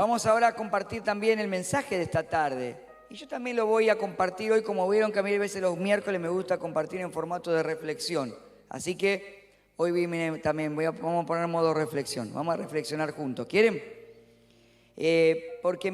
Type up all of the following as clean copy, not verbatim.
Vamos ahora a compartir también el mensaje de esta tarde. Y yo también lo voy a compartir hoy, como vieron que a mí a veces los miércoles me gusta compartir en formato de reflexión. Así que hoy también vamos a poner modo reflexión. Vamos a reflexionar juntos. ¿Quieren? Porque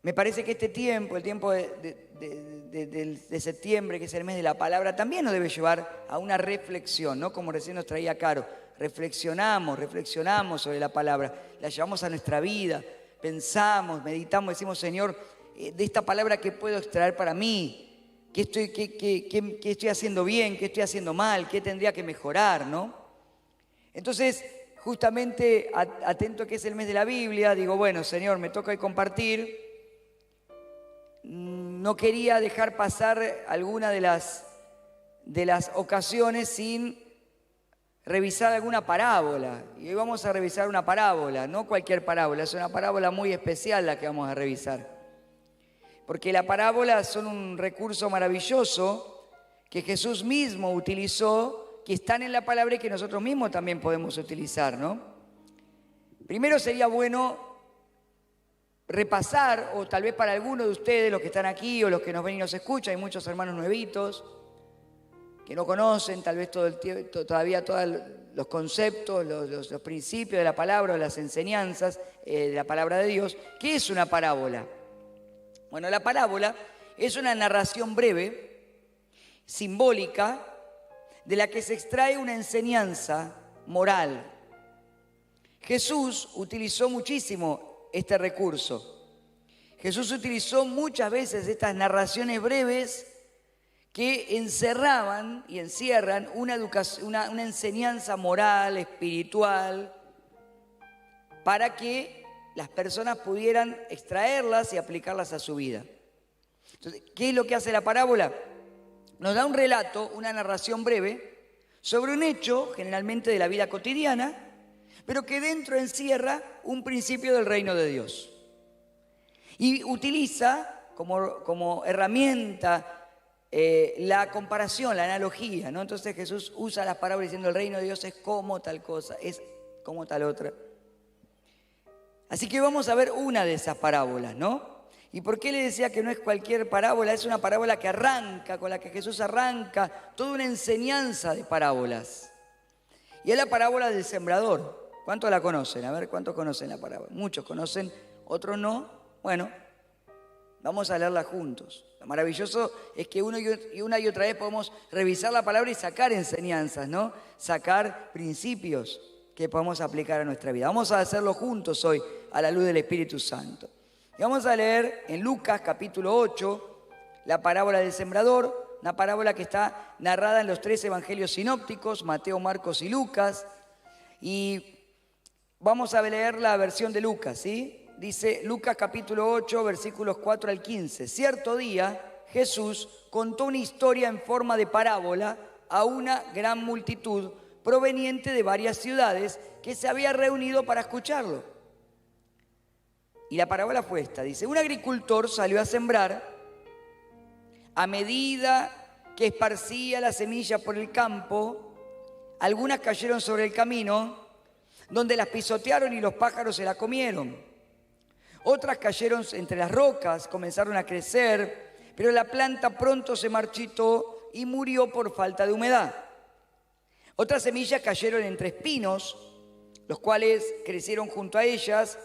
me parece que este tiempo, el tiempo de septiembre, que es el mes de la palabra, también nos debe llevar a una reflexión, ¿no? Como recién nos traía Caro. Reflexionamos sobre la palabra, la llevamos a nuestra vida, pensamos, meditamos, decimos, Señor, de esta palabra, ¿qué puedo extraer para mí? ¿Qué estoy haciendo bien? ¿Qué estoy haciendo mal? ¿Qué tendría que mejorar? ¿No? Entonces, justamente atento que es el mes de la Biblia, digo, bueno, Señor, me toca hoy compartir. No quería dejar pasar alguna de las ocasiones sin revisar alguna parábola. Y hoy vamos a revisar una parábola, no cualquier parábola, es una parábola muy especial la que vamos a revisar. Porque las parábolas son un recurso maravilloso que Jesús mismo utilizó, que están en la palabra y que nosotros mismos también podemos utilizar, ¿no? Primero sería bueno repasar, o tal vez para algunos de ustedes, los que están aquí o los que nos ven y nos escuchan, hay muchos hermanos nuevitos que no conocen tal vez todavía todos los conceptos, los principios de la palabra o las enseñanzas de la palabra de Dios. ¿Qué es una parábola? Bueno, la parábola es una narración breve, simbólica, de la que se extrae una enseñanza moral. Jesús utilizó muchísimo este recurso. Jesús utilizó muchas veces estas narraciones breves que encerraban y encierran una enseñanza moral, espiritual, para que las personas pudieran extraerlas y aplicarlas a su vida. Entonces, ¿qué es lo que hace la parábola? Nos da un relato, una narración breve, sobre un hecho, generalmente de la vida cotidiana, pero que dentro encierra un principio del reino de Dios. Y utiliza como herramienta la comparación, la analogía, ¿no? Entonces Jesús usa las parábolas diciendo el reino de Dios es como tal cosa, es como tal otra. Así que vamos a ver una de esas parábolas, ¿no? ¿Y por qué le decía que no es cualquier parábola? Es una parábola que arranca, con la que Jesús arranca toda una enseñanza de parábolas. Y es la parábola del sembrador. ¿Cuántos la conocen? A ver, ¿cuántos conocen la parábola? Muchos conocen, otros no. Bueno, vamos a leerla juntos. Lo maravilloso es que una y otra vez podemos revisar la palabra y sacar enseñanzas, ¿no? Sacar principios que podemos aplicar a nuestra vida. Vamos a hacerlo juntos hoy a la luz del Espíritu Santo. Y vamos a leer en Lucas capítulo 8 la parábola del sembrador, una parábola que está narrada en los 3 evangelios sinópticos, Mateo, Marcos y Lucas. Y vamos a leer la versión de Lucas, ¿sí? Dice Lucas capítulo 8, versículos 4 al 15. Cierto día Jesús contó una historia en forma de parábola a una gran multitud proveniente de varias ciudades que se había reunido para escucharlo. Y la parábola fue esta, dice, un agricultor salió a sembrar. A medida que esparcía la semilla por el campo, algunas cayeron sobre el camino, donde las pisotearon y los pájaros se la comieron. Otras cayeron entre las rocas, comenzaron a crecer, pero la planta pronto se marchitó y murió por falta de humedad. Otras semillas cayeron entre espinos, los cuales crecieron junto a ellas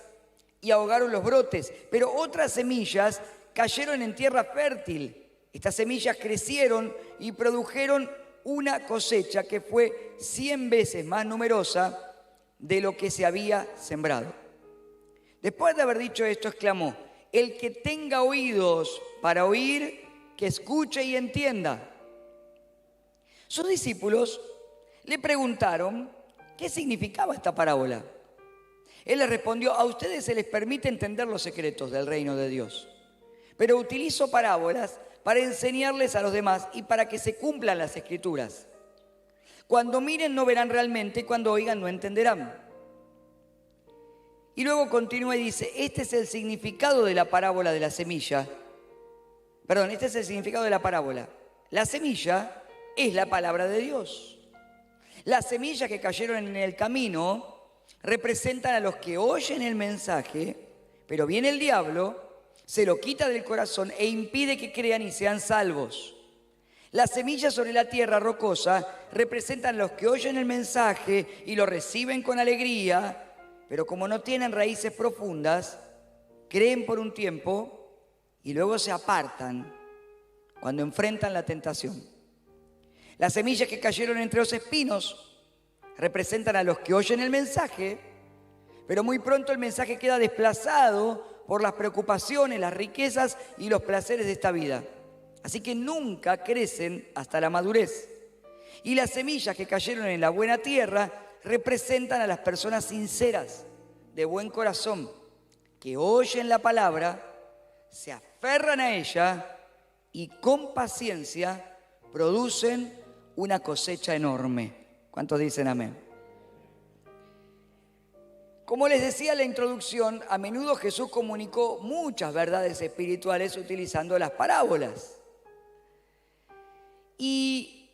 y ahogaron los brotes. Pero otras semillas cayeron en tierra fértil. Estas semillas crecieron y produjeron una cosecha que fue 100 veces más numerosa de lo que se había sembrado. Después de haber dicho esto, exclamó, el que tenga oídos para oír, que escuche y entienda. Sus discípulos le preguntaron qué significaba esta parábola. Él les respondió, a ustedes se les permite entender los secretos del reino de Dios, pero utilizo parábolas para enseñarles a los demás y para que se cumplan las escrituras. Cuando miren no verán realmente, y cuando oigan no entenderán. Y luego continúa y dice, este es el significado de la parábola de la semilla. Perdón, este es el significado de la parábola. La semilla es la palabra de Dios. Las semillas que cayeron en el camino representan a los que oyen el mensaje Pero viene el diablo, se lo quita del corazón e impide que crean y sean salvos. Las semillas sobre la tierra rocosa representan a los que oyen el mensaje y lo reciben con alegría, pero como no tienen raíces profundas, creen por un tiempo y luego se apartan cuando enfrentan la tentación. Las semillas que cayeron entre los espinos representan a los que oyen el mensaje, pero muy pronto el mensaje queda desplazado por las preocupaciones, las riquezas y los placeres de esta vida. Así que nunca crecen hasta la madurez. Y las semillas que cayeron en la buena tierra representan a las personas sinceras, de buen corazón, que oyen la palabra, se aferran a ella y con paciencia producen una cosecha enorme. ¿Cuántos dicen amén? Como les decía en la introducción, a menudo Jesús comunicó muchas verdades espirituales utilizando las parábolas. Y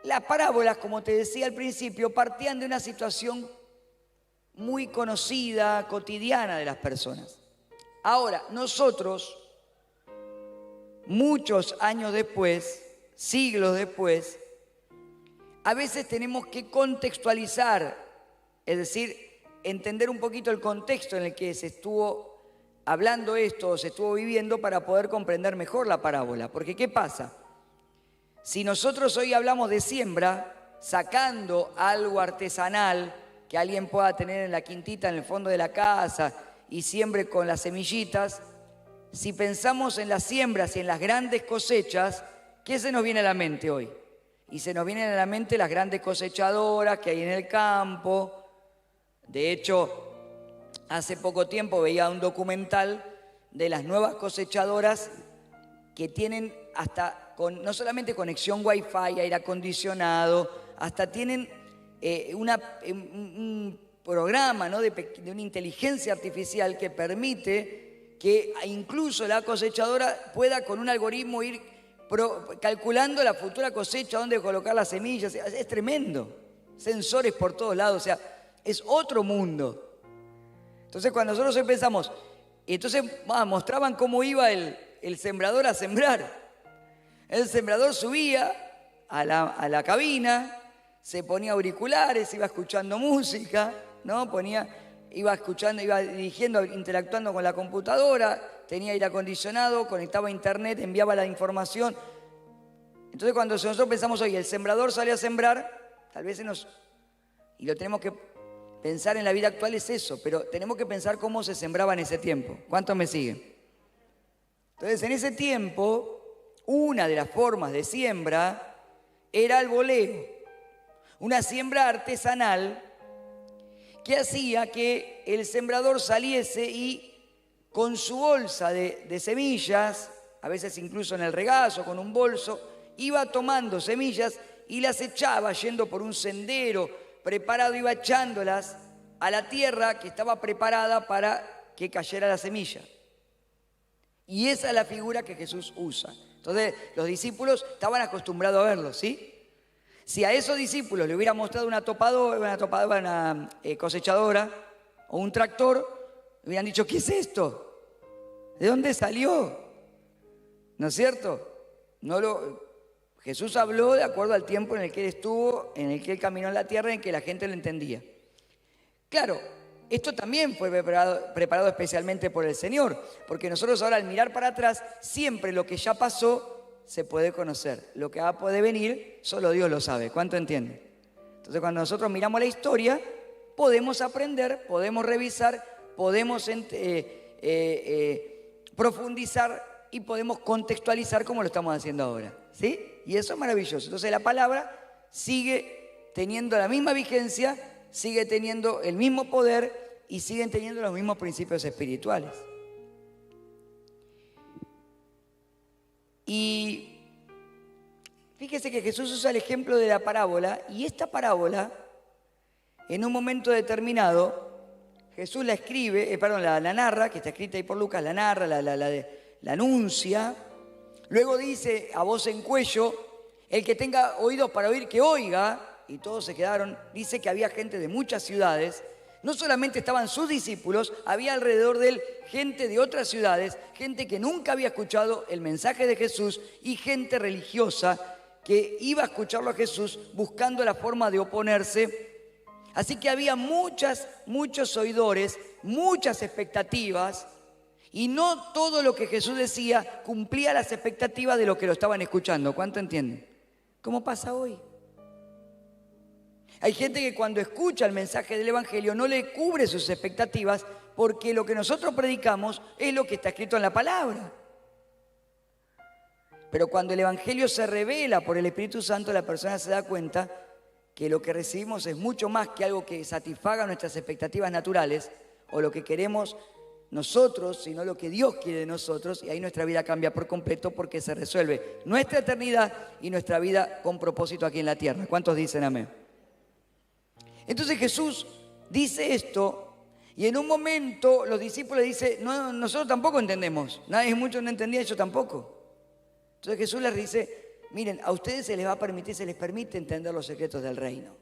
las parábolas, como te decía al principio, partían de una situación muy conocida, cotidiana de las personas. Ahora, nosotros, muchos años después, siglos después, a veces tenemos que contextualizar, es decir, entender un poquito el contexto en el que se estuvo hablando esto o se estuvo viviendo para poder comprender mejor la parábola. Porque ¿qué pasa? Si nosotros hoy hablamos de siembra, sacando algo artesanal que alguien pueda tener en la quintita, en el fondo de la casa, y siembre con las semillitas, si pensamos en las siembras y en las grandes cosechas, ¿qué se nos viene a la mente hoy? Y se nos vienen a la mente las grandes cosechadoras que hay en el campo. De hecho, hace poco tiempo veía un documental de las nuevas cosechadoras que tienen hasta, no solamente conexión Wi-Fi, aire acondicionado, hasta tienen un programa, ¿no?, de una inteligencia artificial que permite que incluso la cosechadora pueda con un algoritmo ir calculando la futura cosecha, dónde colocar las semillas. Es tremendo. Sensores por todos lados, o sea, es otro mundo. Entonces cuando nosotros empezamos, entonces mostraban cómo iba el sembrador a sembrar. El sembrador subía a la cabina, se ponía auriculares, iba escuchando música, ¿no? Iba escuchando, iba dirigiendo, interactuando con la computadora, tenía aire acondicionado, conectaba a internet, enviaba la información. Entonces cuando nosotros pensamos hoy, el sembrador sale a sembrar, tal vez y lo tenemos que pensar en la vida actual es eso, pero tenemos que pensar cómo se sembraba en ese tiempo. ¿Cuántos me siguen? Entonces, en ese tiempo, una de las formas de siembra era el boleo, una siembra artesanal que hacía que el sembrador saliese y con su bolsa de semillas, a veces incluso en el regazo, con un bolso, iba tomando semillas y las echaba yendo por un sendero preparado, iba echándolas a la tierra que estaba preparada para que cayera la semilla. Y esa es la figura que Jesús usa. Entonces los discípulos estaban acostumbrados a verlo, ¿sí? Si a esos discípulos le hubiera mostrado una cosechadora o un tractor, le hubieran dicho, ¿qué es esto? ¿De dónde salió? ¿No es cierto? Jesús habló de acuerdo al tiempo en el que él estuvo, en el que él caminó en la tierra, en que la gente lo entendía. Claro, esto también fue preparado especialmente por el Señor, porque nosotros ahora al mirar para atrás, siempre lo que ya pasó se puede conocer. Lo que puede venir, solo Dios lo sabe. ¿Cuánto entienden? Entonces cuando nosotros miramos la historia, podemos aprender, podemos revisar, podemos profundizar y podemos contextualizar como lo estamos haciendo ahora, ¿sí? Y eso es maravilloso. Entonces la palabra sigue teniendo la misma vigencia, sigue teniendo el mismo poder y siguen teniendo los mismos principios espirituales. Y fíjese que Jesús usa el ejemplo de la parábola, y esta parábola, en un momento determinado, Jesús la escribe, la narra, que está escrita ahí por Lucas, la narra, la anuncia. Luego dice a voz en cuello, el que tenga oídos para oír, que oiga. Y todos se quedaron. Dice que había gente de muchas ciudades No solamente estaban sus discípulos, había alrededor de él gente de otras ciudades, gente que nunca había escuchado el mensaje de Jesús y gente religiosa que iba a escucharlo a Jesús buscando la forma de oponerse. Así que había muchos oidores, muchas expectativas, y no todo lo que Jesús decía cumplía las expectativas de los que lo estaban escuchando. ¿Cuánto entienden? ¿Cómo pasa hoy? Hay gente que cuando escucha el mensaje del Evangelio no le cubre sus expectativas porque lo que nosotros predicamos es lo que está escrito en la palabra. Pero cuando el Evangelio se revela por el Espíritu Santo, la persona se da cuenta que lo que recibimos es mucho más que algo que satisfaga nuestras expectativas naturales o lo que queremos nosotros, sino lo que Dios quiere de nosotros, y ahí nuestra vida cambia por completo porque se resuelve nuestra eternidad y nuestra vida con propósito aquí en la tierra. ¿Cuántos dicen amén? Entonces Jesús dice esto y en un momento los discípulos dicen, no, nosotros tampoco entendemos, muchos no entendían, yo tampoco. Entonces Jesús les dice, miren, a ustedes se les permite entender los secretos del reino.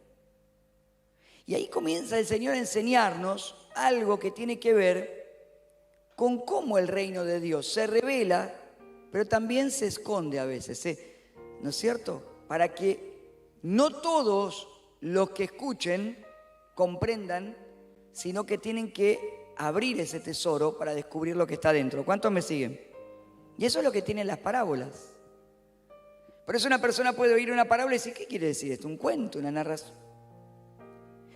Y ahí comienza el Señor a enseñarnos algo que tiene que ver con cómo el reino de Dios se revela, pero también se esconde a veces, ¿no es cierto? Para que no todos los que escuchen comprendan, sino que tienen que abrir ese tesoro para descubrir lo que está dentro. ¿Cuántos me siguen? Y eso es lo que tienen las parábolas. Por eso una persona puede oír una parábola y decir, ¿qué quiere decir esto? Un cuento, una narración.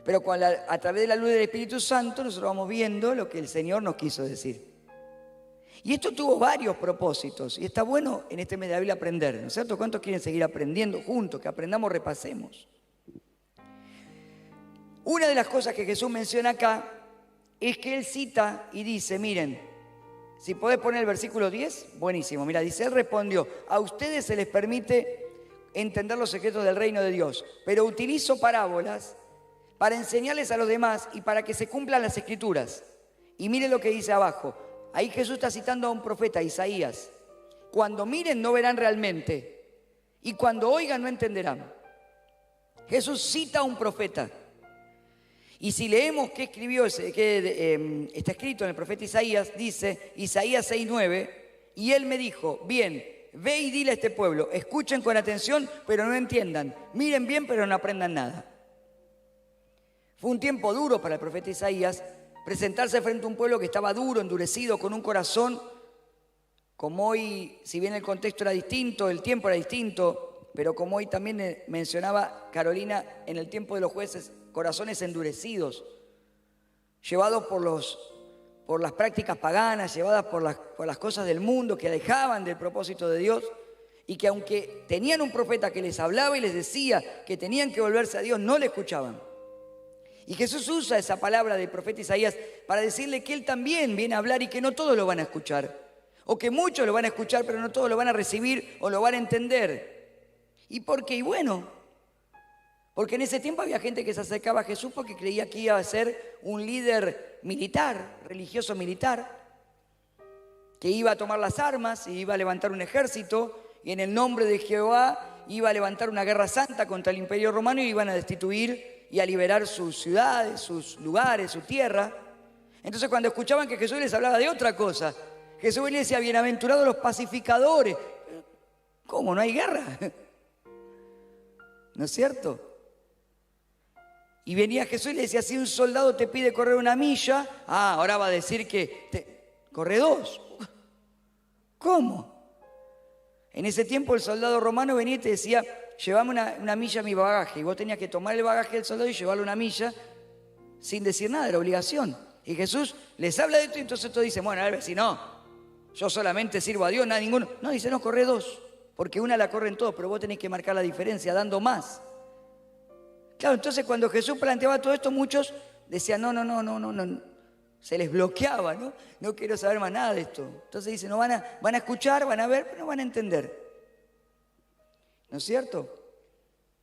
Pero a través de la luz del Espíritu Santo nosotros vamos viendo lo que el Señor nos quiso decir. Y esto tuvo varios propósitos y está bueno en este mes de abril aprender, ¿no es cierto? ¿Cuántos quieren seguir aprendiendo juntos? Que aprendamos, repasemos. Una de las cosas que Jesús menciona acá es que Él cita y dice, miren, si podés poner el versículo 10, buenísimo. Mira, dice, Él respondió, a ustedes se les permite entender los secretos del reino de Dios, pero utilizo parábolas para enseñarles a los demás y para que se cumplan las escrituras. Y miren lo que dice abajo. Ahí Jesús está citando a un profeta, Isaías. Cuando miren no verán realmente y cuando oigan no entenderán. Jesús cita a un profeta. Y si leemos qué escribió, está escrito en el profeta Isaías, dice Isaías 6:9, y él me dijo, bien, ve y dile a este pueblo, escuchen con atención, pero no entiendan, miren bien, pero no aprendan nada. Fue un tiempo duro para el profeta Isaías presentarse frente a un pueblo que estaba duro, endurecido, con un corazón, como hoy, si bien el contexto era distinto, el tiempo era distinto, pero como hoy también mencionaba Carolina, en el tiempo de los jueces, corazones endurecidos, llevados por las prácticas paganas, llevadas por las cosas del mundo que alejaban del propósito de Dios y que aunque tenían un profeta que les hablaba y les decía que tenían que volverse a Dios, no le escuchaban. Y Jesús usa esa palabra del profeta Isaías para decirle que Él también viene a hablar y que no todos lo van a escuchar. O que muchos lo van a escuchar, pero no todos lo van a recibir o lo van a entender. ¿Y por qué? Y bueno, porque en ese tiempo había gente que se acercaba a Jesús porque creía que iba a ser un líder militar, religioso militar, que iba a tomar las armas y iba a levantar un ejército y en el nombre de Jehová iba a levantar una guerra santa contra el Imperio Romano y iban a destituir y a liberar sus ciudades, sus lugares, su tierra. Entonces cuando escuchaban que Jesús les hablaba de otra cosa, Jesús les decía, bienaventurados los pacificadores. ¿Cómo? ¿No hay guerra? ¿No es cierto? Y venía Jesús y le decía, si un soldado te pide correr 1 milla, ahora va a decir que corre 2. ¿Cómo? En ese tiempo el soldado romano venía y te decía, llévame una milla a mi bagaje. Y vos tenías que tomar el bagaje del soldado y llevarlo 1 milla sin decir nada, era obligación. Y Jesús les habla de esto y entonces todos dicen, bueno, a ver si no, yo solamente sirvo a Dios, nada ninguno. No, dice, no, corre 2, porque una la corren todos, pero vos tenés que marcar la diferencia dando más. Claro, entonces cuando Jesús planteaba todo esto, muchos decían, no, se les bloqueaba, ¿no? No quiero saber más nada de esto. Entonces dice, no van a escuchar, van a ver, pero no van a entender. ¿No es cierto?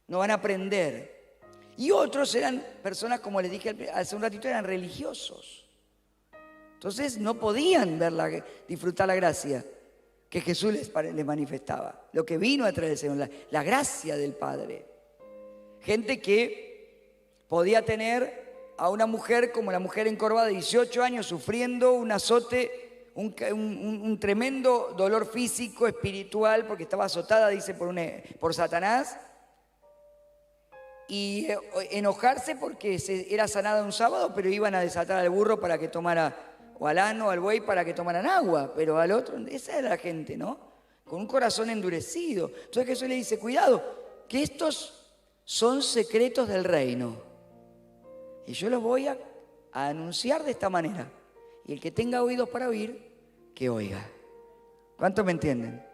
No van a aprender. Y otros eran personas, como les dije hace un ratito, eran religiosos. Entonces no podían disfrutar la gracia que Jesús les manifestaba. Lo que vino a traer el Señor, la gracia del Padre. Gente que podía tener a una mujer como la mujer encorvada de 18 años sufriendo un azote, un tremendo dolor físico, espiritual, porque estaba azotada, dice, por Satanás, y enojarse porque era sanada un sábado, pero iban a desatar al burro para que tomara, o al asno, al buey, para que tomaran agua, pero al otro, esa era la gente, ¿no? Con un corazón endurecido. Entonces Jesús le dice, cuidado, que estos son secretos del reino. Y yo los voy a anunciar de esta manera. Y el que tenga oídos para oír, que oiga. ¿Cuántos me entienden?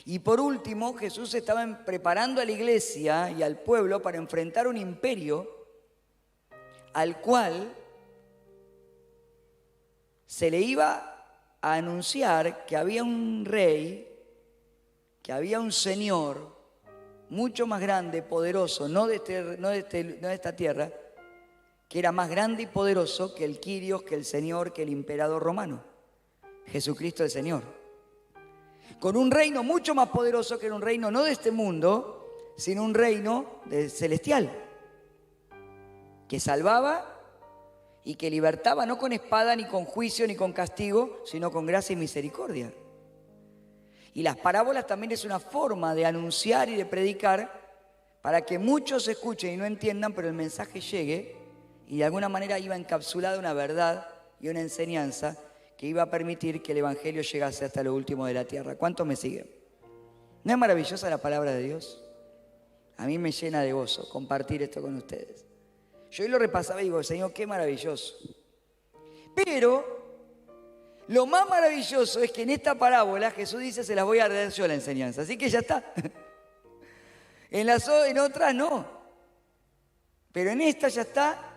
Y por último, Jesús estaba preparando a la iglesia y al pueblo para enfrentar un imperio al cual se le iba a anunciar que había un rey, que había un señor mucho más grande, poderoso, no de esta tierra, que era más grande y poderoso que el Quirios, que el Señor, que el emperador romano, Jesucristo el Señor. Con un reino mucho más poderoso, que era un reino no de este mundo, sino un reino celestial, que salvaba y que libertaba no con espada, ni con juicio, ni con castigo, sino con gracia y misericordia. Y las parábolas también es una forma de anunciar y de predicar para que muchos escuchen y no entiendan, pero el mensaje llegue y de alguna manera iba encapsulada una verdad y una enseñanza que iba a permitir que el evangelio llegase hasta lo último de la tierra. ¿Cuántos me siguen? ¿No es maravillosa la palabra de Dios? A mí me llena de gozo compartir esto con ustedes. Yo hoy lo repasaba y digo, Señor, qué maravilloso. Pero lo más maravilloso es que en esta parábola Jesús dice, se las voy a dar yo la enseñanza. Así que ya está. En otras no. Pero en esta ya está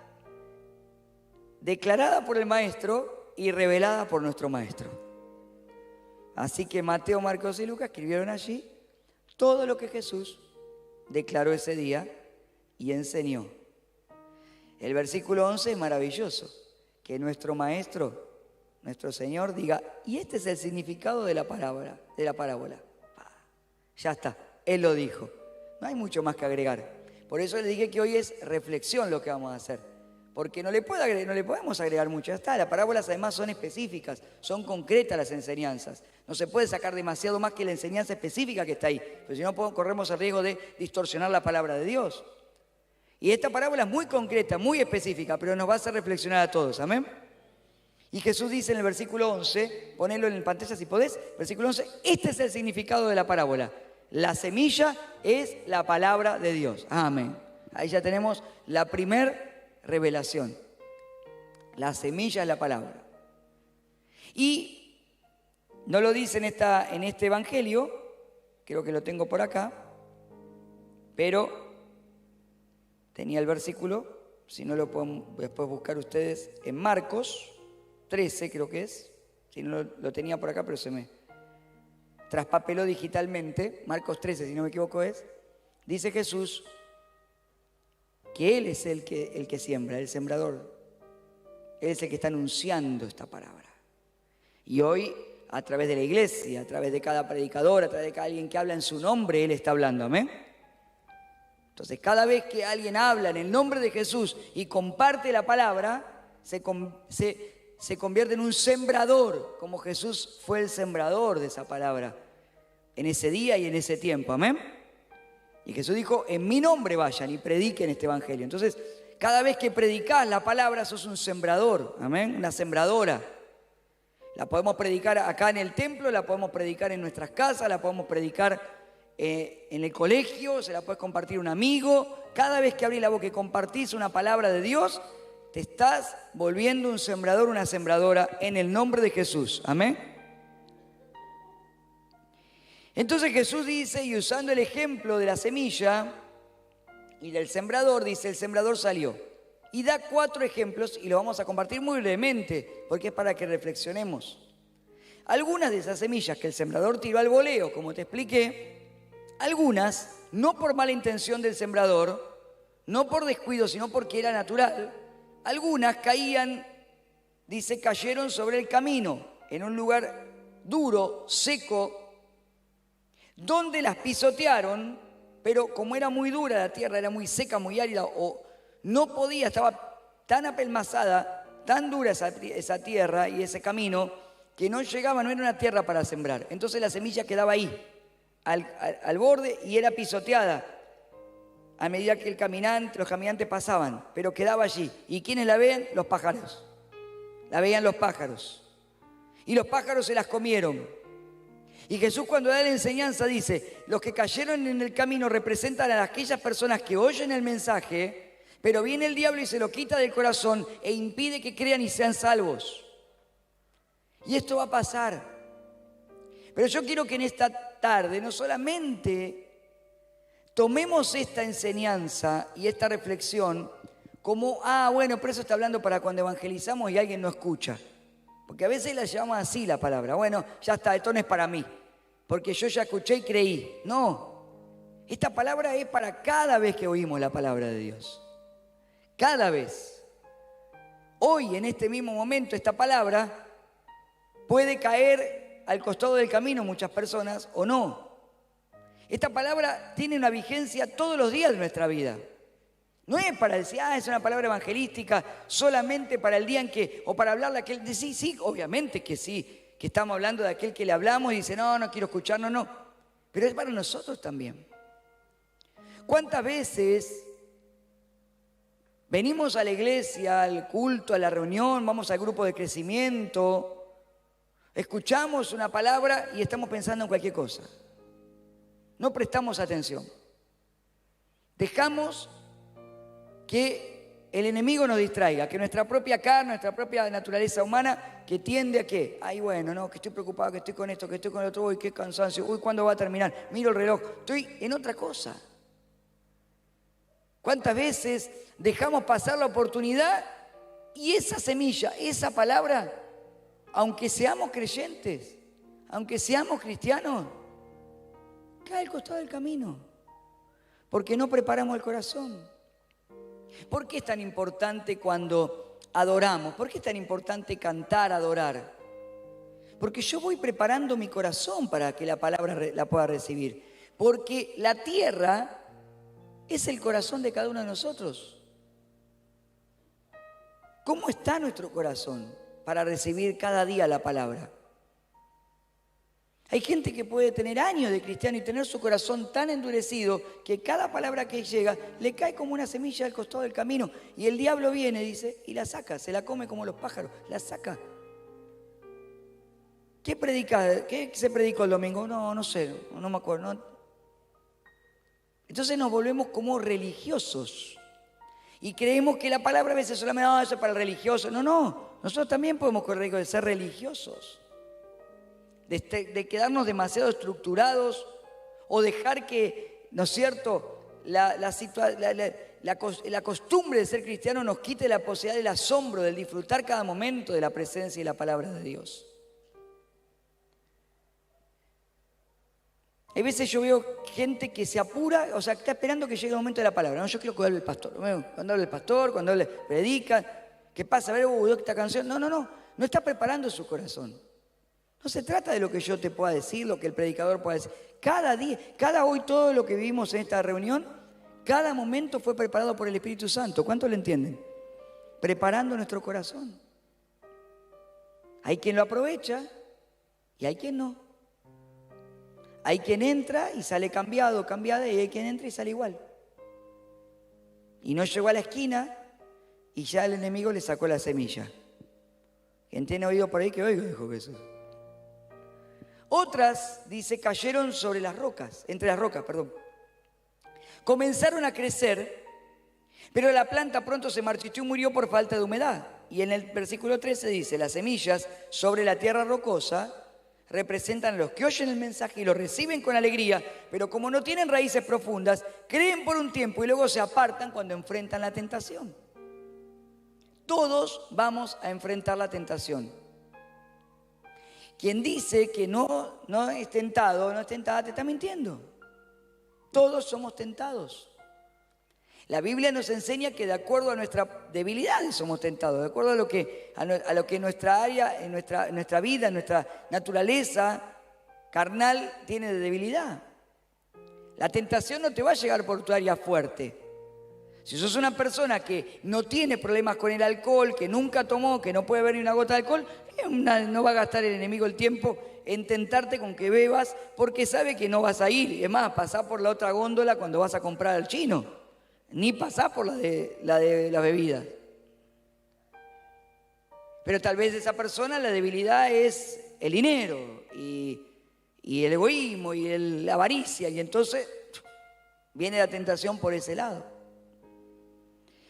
declarada por el Maestro y revelada por nuestro Maestro. Así que Mateo, Marcos y Lucas escribieron allí todo lo que Jesús declaró ese día y enseñó. El versículo 11 es maravilloso. Que nuestro Maestro, nuestro Señor, diga, y este es el significado de la parábola. Ya está, Él lo dijo. No hay mucho más que agregar. Por eso le dije que hoy es reflexión lo que vamos a hacer. Porque no le podemos agregar mucho. Ya está, las parábolas además son específicas, son concretas las enseñanzas. No se puede sacar demasiado más que la enseñanza específica que está ahí. Pero si no, corremos el riesgo de distorsionar la palabra de Dios. Y esta parábola es muy concreta, muy específica, pero nos va a hacer reflexionar a todos. ¿Amén? Y Jesús dice en el versículo 11, ponelo en pantalla si podés, versículo 11, este es el significado de la parábola. La semilla es la palabra de Dios. Amén. Ahí ya tenemos la primer revelación. La semilla es la palabra. Y no lo dice en este evangelio, creo que lo tengo por acá, pero tenía el versículo, si no lo pueden después buscar ustedes, en Marcos 13 creo que es, si no lo tenía por acá, pero se me traspapeló digitalmente, Marcos 13 si no me equivoco es, dice Jesús que Él es el que siembra, el sembrador, Él es el que está anunciando esta palabra. Y hoy, a través de la iglesia, a través de cada predicador, a través de cada alguien que habla en su nombre, Él está hablando, amén. Entonces, cada vez que alguien habla en el nombre de Jesús y comparte la palabra, se convierte en un sembrador, como Jesús fue el sembrador de esa palabra en ese día y en ese tiempo. Amén. Y Jesús dijo, en mi nombre vayan y prediquen este evangelio. Entonces, cada vez que predicás la palabra, sos un sembrador. Amén. Una sembradora. La podemos predicar acá en el templo, la podemos predicar en nuestras casas, la podemos predicar en el colegio, se la puedes compartir a un amigo. Cada vez que abrís la boca y compartís una palabra de Dios, te estás volviendo un sembrador, una sembradora en el nombre de Jesús. Amén. Entonces Jesús dice, y usando el ejemplo de la semilla y del sembrador, dice, el sembrador salió. Y da 4 ejemplos y lo vamos a compartir muy brevemente, porque es para que reflexionemos. Algunas de esas semillas que el sembrador tiró al voleo, como te expliqué, algunas, no por mala intención del sembrador, no por descuido, sino porque era natural, algunas caían, dice, cayeron sobre el camino, en un lugar duro, seco, donde las pisotearon, pero como era muy dura la tierra, era muy seca, muy árida, o no podía, estaba tan apelmazada, tan dura esa tierra y ese camino, que no llegaba, no era una tierra para sembrar. Entonces la semilla quedaba ahí, al borde, y era pisoteada a medida que los caminantes pasaban, pero quedaba allí. ¿Y quiénes la veían? Los pájaros. La veían los pájaros. Y los pájaros se las comieron. Y Jesús, cuando da la enseñanza, dice: los que cayeron en el camino representan a aquellas personas que oyen el mensaje, pero viene el diablo y se lo quita del corazón e impide que crean y sean salvos. Y esto va a pasar. Pero yo quiero que en esta tarde no solamente tomemos esta enseñanza y esta reflexión como, bueno, pero eso está hablando para cuando evangelizamos y alguien no escucha. Porque a veces la llamamos así la palabra. Bueno, ya está, esto no es para mí, porque yo ya escuché y creí. No, esta palabra es para cada vez que oímos la palabra de Dios. Cada vez. Hoy, en este mismo momento, esta palabra puede caer al costado del camino muchas personas o no. Esta palabra tiene una vigencia todos los días de nuestra vida. No es para decir, es una palabra evangelística solamente para el día en que, o para hablarle a aquel. Sí, obviamente que sí, que estamos hablando de aquel que le hablamos y dice, no quiero escuchar, no. Pero es para nosotros también. ¿Cuántas veces venimos a la iglesia, al culto, a la reunión, vamos al grupo de crecimiento, escuchamos una palabra y estamos pensando en cualquier cosa? No prestamos atención. Dejamos que el enemigo nos distraiga, que nuestra propia carne, nuestra propia naturaleza humana, que tiende a ¿qué? Que estoy preocupado, que estoy con esto, que estoy con el otro, uy, qué cansancio, uy, ¿cuándo va a terminar? Miro el reloj, estoy en otra cosa. ¿Cuántas veces dejamos pasar la oportunidad y esa semilla, esa palabra, aunque seamos creyentes, aunque seamos cristianos, cae al costado del camino? Porque no preparamos el corazón. ¿Por qué es tan importante cuando adoramos? ¿Por qué es tan importante cantar, adorar? Porque yo voy preparando mi corazón para que la palabra la pueda recibir. Porque la tierra es el corazón de cada uno de nosotros. ¿Cómo está nuestro corazón para recibir cada día la palabra? Hay gente que puede tener años de cristiano y tener su corazón tan endurecido que cada palabra que llega le cae como una semilla al costado del camino. Y el diablo viene, dice, y la saca, se la come como los pájaros, la saca. ¿Qué predica? ¿Qué se predicó el domingo? No sé, no me acuerdo. No. Entonces nos volvemos como religiosos. Y creemos que la palabra a veces solamente, eso es para el religioso. No, nosotros también podemos correr riesgo de ser religiosos. De quedarnos demasiado estructurados o dejar que, ¿no es cierto?, la costumbre de ser cristiano nos quite la posibilidad del asombro, del disfrutar cada momento de la presencia y la palabra de Dios. Hay veces yo veo gente que se apura, o sea, que está esperando que llegue el momento de la palabra. No, yo quiero que hable el pastor. Cuando hable el pastor, cuando hable, predica, ¿qué pasa? A ver, esta canción. No está preparando su corazón. No se trata de lo que yo te pueda decir, lo que el predicador pueda decir. Cada día, hoy, todo lo que vivimos en esta reunión, cada momento fue preparado por el Espíritu Santo. ¿Cuántos lo entienden? Preparando nuestro corazón. Hay quien lo aprovecha y hay quien no. Hay quien entra y sale cambiado, cambiada, y hay quien entra y sale igual. Y no llegó a la esquina y ya el enemigo le sacó la semilla. Quien tiene oído por ahí que oiga, dijo Jesús. Otras, dice, cayeron sobre las rocas, entre las rocas, perdón. Comenzaron a crecer, pero la planta pronto se marchitó y murió por falta de humedad. Y en el versículo 13 dice, las semillas sobre la tierra rocosa representan a los que oyen el mensaje y lo reciben con alegría, pero como no tienen raíces profundas, creen por un tiempo y luego se apartan cuando enfrentan la tentación. Todos vamos a enfrentar la tentación. Quien dice que no es tentado, no es tentada, te está mintiendo. Todos somos tentados. La Biblia nos enseña que de acuerdo a nuestras debilidades somos tentados, de acuerdo a lo que nuestra área, en nuestra vida, en nuestra naturaleza carnal tiene de debilidad. La tentación no te va a llegar por tu área fuerte, Si sos una persona que no tiene problemas con el alcohol, que nunca tomó, que no puede beber ni una gota de alcohol, no va a gastar el enemigo el tiempo en tentarte con que bebas, porque sabe que no vas a ir. Es más, pasá por la otra góndola cuando vas a comprar al chino. Ni pasá por la de la bebida. Pero tal vez esa persona, la debilidad es el dinero y el egoísmo y la avaricia, y entonces viene la tentación por ese lado.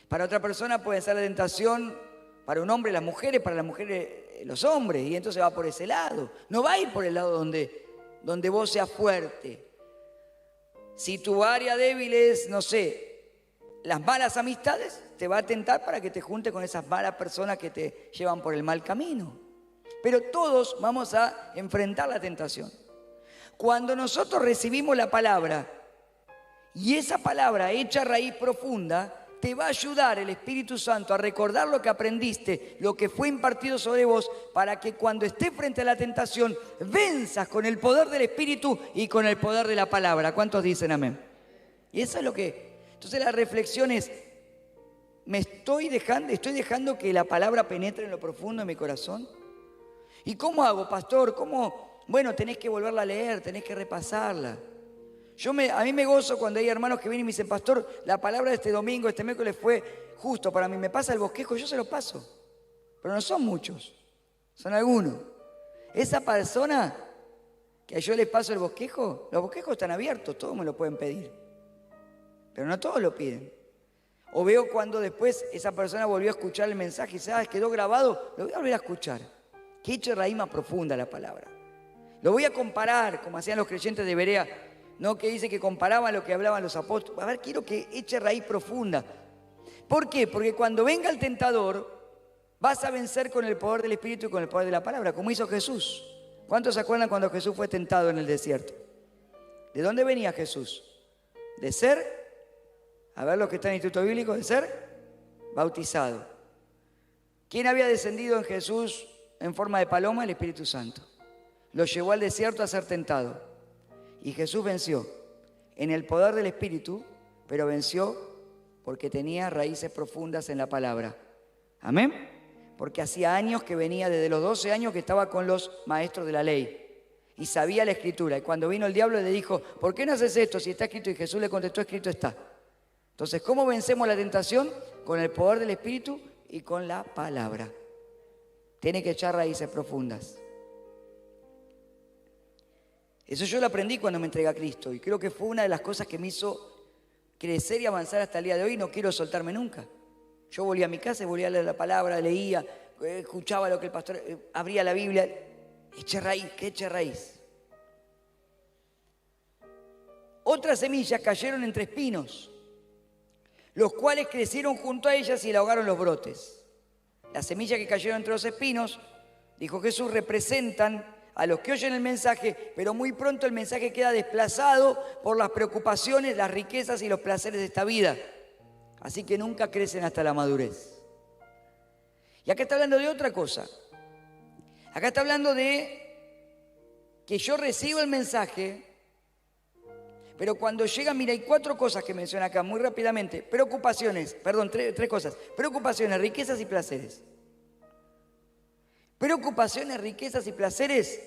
Para otra persona puede ser la tentación, para un hombre las mujeres, para las mujeres los hombres, y entonces va por ese lado. No va a ir por el lado donde vos seas fuerte. Si tu área débil es, no sé, las malas amistades, te va a tentar para que te juntes con esas malas personas que te llevan por el mal camino. Pero todos vamos a enfrentar la tentación. Cuando nosotros recibimos la palabra y esa palabra hecha raíz profunda, te va a ayudar el Espíritu Santo a recordar lo que aprendiste, lo que fue impartido sobre vos, para que cuando estés frente a la tentación, venzas con el poder del Espíritu y con el poder de la palabra. ¿Cuántos dicen amén? Y eso es lo que... Entonces la reflexión es, estoy dejando que la palabra penetre en lo profundo de mi corazón? ¿Y cómo hago, pastor? ¿Cómo? Bueno, tenés que volverla a leer, tenés que repasarla. A mí me gozo cuando hay hermanos que vienen y me dicen, pastor, la palabra de este domingo, este miércoles fue justo para mí. Me pasa el bosquejo, yo se lo paso. Pero no son muchos, son algunos. Esa persona que yo les paso el bosquejo, los bosquejos están abiertos, todos me lo pueden pedir. Pero no todos lo piden. O veo cuando después esa persona volvió a escuchar el mensaje y dice, quedó grabado, lo voy a volver a escuchar. Que eche raíz más profunda la palabra. Lo voy a comparar, como hacían los creyentes de Berea, no que dice que comparaban lo que hablaban los apóstoles. A ver, quiero que eche raíz profunda. ¿Por qué? Porque cuando venga el tentador, vas a vencer con el poder del Espíritu y con el poder de la palabra, como hizo Jesús. ¿Cuántos se acuerdan cuando Jesús fue tentado en el desierto? ¿De dónde venía Jesús? De ser, a ver lo que está en el Instituto Bíblico, de ser bautizado. ¿Quién había descendido en Jesús en forma de paloma? El Espíritu Santo. Lo llevó al desierto a ser tentado. Y Jesús venció en el poder del Espíritu, pero venció porque tenía raíces profundas en la palabra. ¿Amén? Porque hacía años que venía, desde los 12 años que estaba con los maestros de la ley y sabía la Escritura. Y cuando vino el diablo le dijo, ¿por qué no haces esto si está escrito? Y Jesús le contestó, escrito está. Entonces, ¿cómo vencemos la tentación? Con el poder del Espíritu y con la palabra. Tiene que echar raíces profundas. Eso yo lo aprendí cuando me entregué a Cristo y creo que fue una de las cosas que me hizo crecer y avanzar hasta el día de hoy. No quiero soltarme nunca. Yo volvía a mi casa y volvía a leer la palabra, leía, escuchaba lo que el pastor abría la Biblia. Eche raíz, que eche raíz. Otras semillas cayeron entre espinos, los cuales crecieron junto a ellas y le ahogaron los brotes. Las semillas que cayeron entre los espinos, dijo Jesús, representan a los que oyen el mensaje, pero muy pronto el mensaje queda desplazado por las preocupaciones, las riquezas y los placeres de esta vida. Así que nunca crecen hasta la madurez. Y acá está hablando de otra cosa. Acá está hablando de que yo recibo el mensaje, pero cuando llega, mira, hay 4 cosas que menciona acá muy rápidamente. Tres cosas. Preocupaciones, riquezas y placeres. Preocupaciones, riquezas y placeres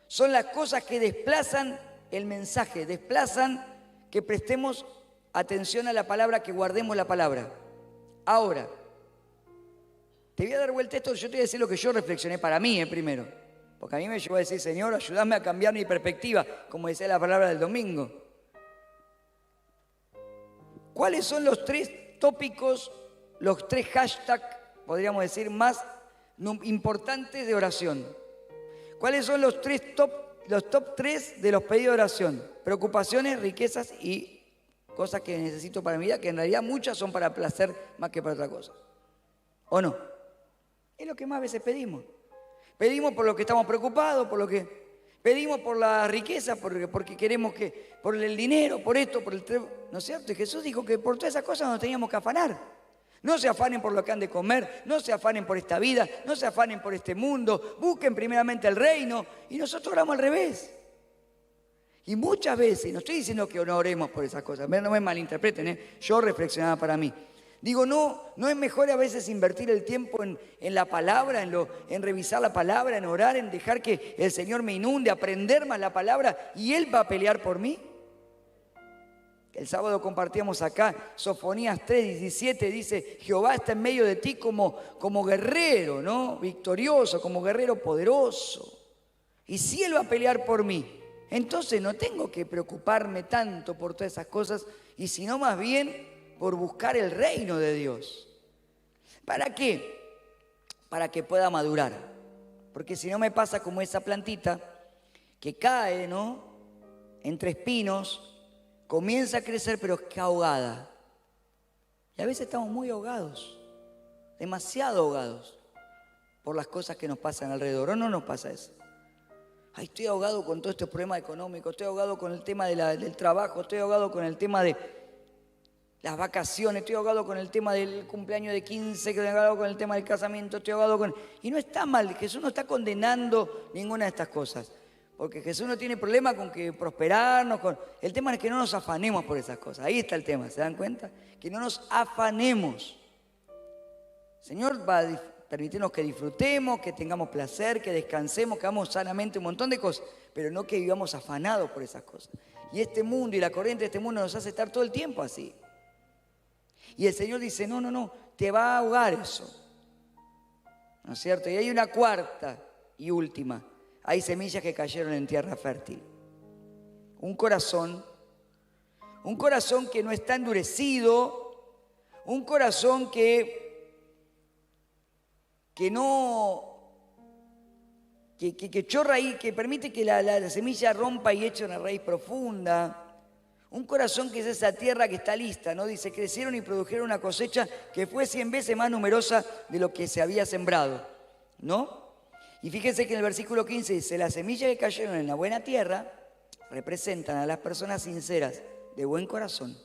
son las cosas que desplazan el mensaje, desplazan que prestemos atención a la palabra, que guardemos la palabra. Ahora, te voy a dar vuelta a esto, yo te voy a decir lo que yo reflexioné para mí primero, porque a mí me llevó a decir, Señor, ayúdame a cambiar mi perspectiva, como decía la palabra del domingo. ¿Cuáles son los 3 tópicos, los 3 hashtags, podríamos decir, más importantes de oración? ¿Cuáles son los top 3 de los pedidos de oración? Preocupaciones, riquezas y cosas que necesito para mi vida, que en realidad muchas son para placer más que para otra cosa. ¿O no? Es lo que más veces pedimos. Pedimos por lo que estamos preocupados, pedimos por la riqueza, porque queremos por el dinero, por esto, ¿no es cierto? Y Jesús dijo que por todas esas cosas nos teníamos que afanar. No se afanen por lo que han de comer, no se afanen por esta vida, no se afanen por este mundo, busquen primeramente el reino. Y nosotros oramos al revés. Y muchas veces, no estoy diciendo que no oremos por esas cosas, no me malinterpreten, yo reflexionaba para mí. Digo, no es mejor a veces invertir el tiempo en la palabra, en revisar la palabra, en orar, en dejar que el Señor me inunde, aprender más la palabra y Él va a pelear por mí. El sábado compartíamos acá, Sofonías 3:17 dice, Jehová está en medio de ti como guerrero, ¿no? Victorioso, como guerrero poderoso. Y si Él va a pelear por mí, entonces no tengo que preocuparme tanto por todas esas cosas, y sino más bien por buscar el reino de Dios. ¿Para qué? Para que pueda madurar. Porque si no me pasa como esa plantita que cae, ¿no? Entre espinos, comienza a crecer pero está ahogada. Y a veces estamos muy ahogados, demasiado ahogados por las cosas que nos pasan alrededor. ¿O no nos pasa eso? Ay, estoy ahogado con todos estos problemas económicos, estoy ahogado con el tema del trabajo, estoy ahogado con el tema de las vacaciones, estoy ahogado con el tema del cumpleaños de 15, estoy ahogado con el tema del casamiento, estoy ahogado con... Y no está mal, Jesús no está condenando ninguna de estas cosas. Porque Jesús no tiene problema con que prosperarnos. El tema es que no nos afanemos por esas cosas. Ahí está el tema, ¿se dan cuenta? Que no nos afanemos. El Señor va a permitirnos que disfrutemos, que tengamos placer, que descansemos, que hagamos sanamente un montón de cosas. Pero no que vivamos afanados por esas cosas. Y este mundo y la corriente de este mundo nos hace estar todo el tiempo así. Y el Señor dice, no, te va a ahogar eso. ¿No es cierto? Y hay una cuarta y última. Hay semillas que cayeron en tierra fértil. Un corazón que no está endurecido, un corazón que chorra ahí, que permite que la semilla rompa y eche una raíz profunda. Un corazón que es esa tierra que está lista, ¿no? Dice, crecieron y produjeron una cosecha que fue 100 veces más numerosa de lo que se había sembrado, ¿no? Y fíjense que en el versículo 15 dice, las semillas que cayeron en la buena tierra representan a las personas sinceras, de buen corazón,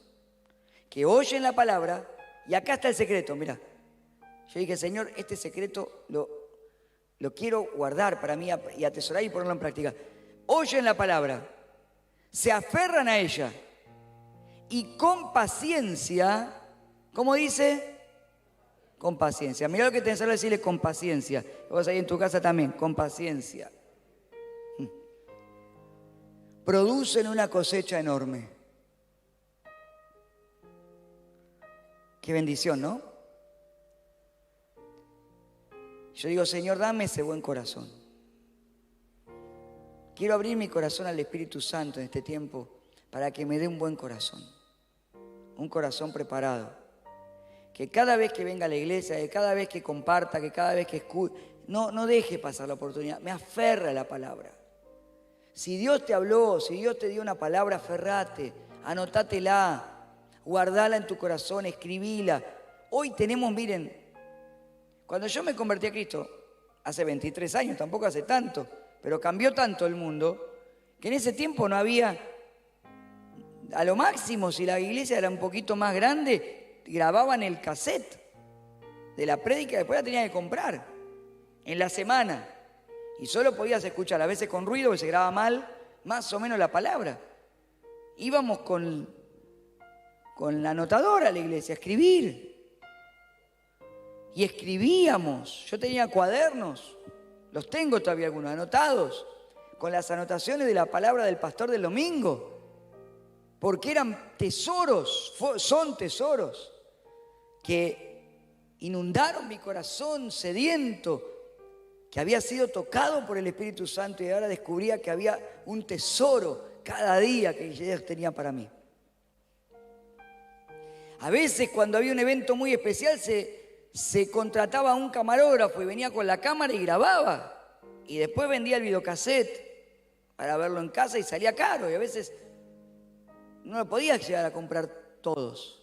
que oyen la palabra, y acá está el secreto, mirá. Yo dije, Señor, este secreto lo quiero guardar para mí y atesorar y ponerlo en práctica. Oyen la palabra, se aferran a ella, y con paciencia, ¿cómo dice? Con paciencia. Mirá lo que tenés que decirle con paciencia. Vos ahí en tu casa también, con paciencia. Producen una cosecha enorme. Qué bendición, ¿no? Yo digo, Señor, dame ese buen corazón. Quiero abrir mi corazón al Espíritu Santo en este tiempo para que me dé un buen corazón. Un corazón preparado. Que cada vez que venga a la iglesia, que cada vez que comparta, que cada vez que escuche, no deje pasar la oportunidad, me aferra a la palabra. Si Dios te habló, si Dios te dio una palabra, aferrate, anotátela, guardala en tu corazón, escribíla. Hoy tenemos, miren, cuando yo me convertí a Cristo, hace 23 años, tampoco hace tanto, pero cambió tanto el mundo, que en ese tiempo no había, a lo máximo, si la iglesia era un poquito más grande, grababan el cassette de la prédica, después la tenías que comprar en la semana y solo podías escuchar, a veces con ruido, que se graba mal, más o menos la palabra. Íbamos con la anotadora a la iglesia a escribir y escribíamos. Yo tenía cuadernos, los tengo todavía algunos anotados, con las anotaciones de la palabra del pastor del domingo, porque eran tesoros, son tesoros que inundaron mi corazón sediento, que había sido tocado por el Espíritu Santo, y ahora descubría que había un tesoro cada día que Dios tenía para mí. A veces cuando había un evento muy especial se contrataba a un camarógrafo y venía con la cámara y grababa, y después vendía el videocassette para verlo en casa y salía caro, y a veces no lo podías llegar a comprar todos.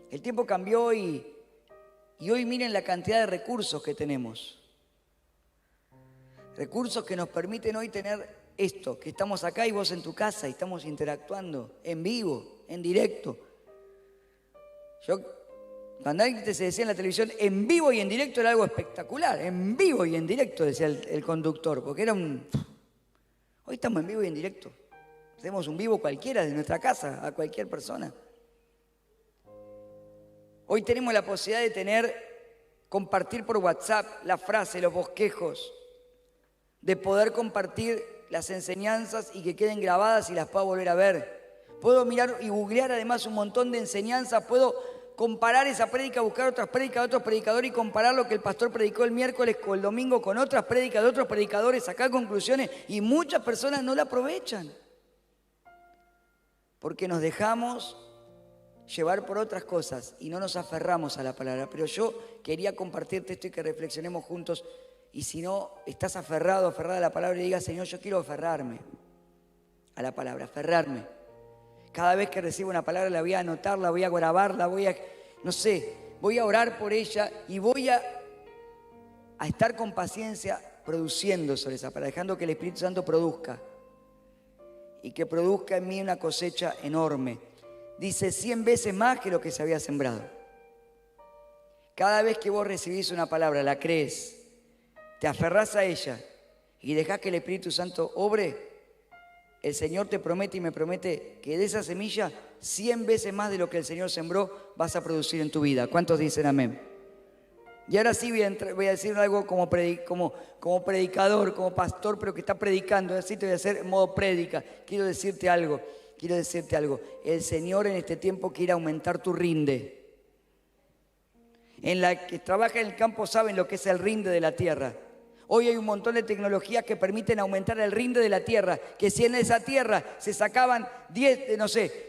El tiempo cambió y hoy miren la cantidad de recursos que tenemos. Recursos que nos permiten hoy tener esto, que estamos acá y vos en tu casa y estamos interactuando en vivo, en directo. Cuando antes se decía en la televisión en vivo y en directo era algo espectacular. En vivo y en directo decía el conductor, porque era Hoy estamos en vivo y en directo. Hacemos un vivo cualquiera de nuestra casa, a cualquier persona. Hoy tenemos la posibilidad de compartir por WhatsApp la frase, los bosquejos, de poder compartir las enseñanzas y que queden grabadas y las pueda volver a ver. Puedo mirar y googlear además un montón de enseñanzas, puedo comparar esa prédica, buscar otras prédicas de otros predicadores y comparar lo que el pastor predicó el miércoles o el domingo con otras prédicas de otros predicadores, sacar conclusiones, y muchas personas no la aprovechan porque nos dejamos llevar por otras cosas y no nos aferramos a la palabra. Pero yo quería compartirte esto y que reflexionemos juntos. Y si no estás aferrado, aferrada a la palabra, y digas: Señor, yo quiero aferrarme a la palabra, aferrarme. Cada vez que recibo una palabra la voy a anotar, la voy a grabar, voy a orar por ella y voy a estar con paciencia produciendo sobre esa palabra, dejando que el Espíritu Santo produzca y que produzca en mí una cosecha enorme. Dice 100 veces más que lo que se había sembrado. Cada vez que vos recibís una palabra, la crees, te aferrás a ella y dejás que el Espíritu Santo obre, el Señor te promete y me promete que de esa semilla 100 veces más de lo que el Señor sembró vas a producir en tu vida. ¿Cuántos dicen amén? Y ahora sí voy a decir algo como predicador, como pastor, pero que está predicando. Así te voy a hacer en modo prédica. Quiero decirte algo. El Señor en este tiempo quiere aumentar tu rinde. En la que trabaja en el campo saben lo que es el rinde de la tierra. Hoy hay un montón de tecnologías que permiten aumentar el rinde de la tierra, que si en esa tierra se sacaban 10,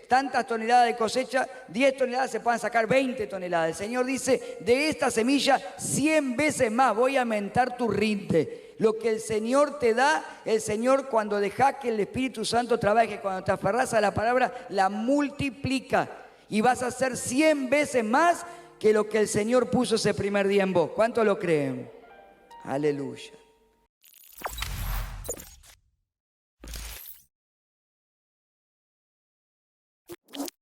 tantas toneladas de cosecha, 10 toneladas se puedan sacar 20 toneladas. El Señor dice: de esta semilla 100 veces más voy a aumentar tu rinde. Lo que el Señor te da, el Señor, cuando dejas que el Espíritu Santo trabaje, cuando te aferras a la palabra, la multiplica y vas a hacer 100 veces más que lo que el Señor puso ese primer día en vos. ¿Cuánto lo creen? Aleluya.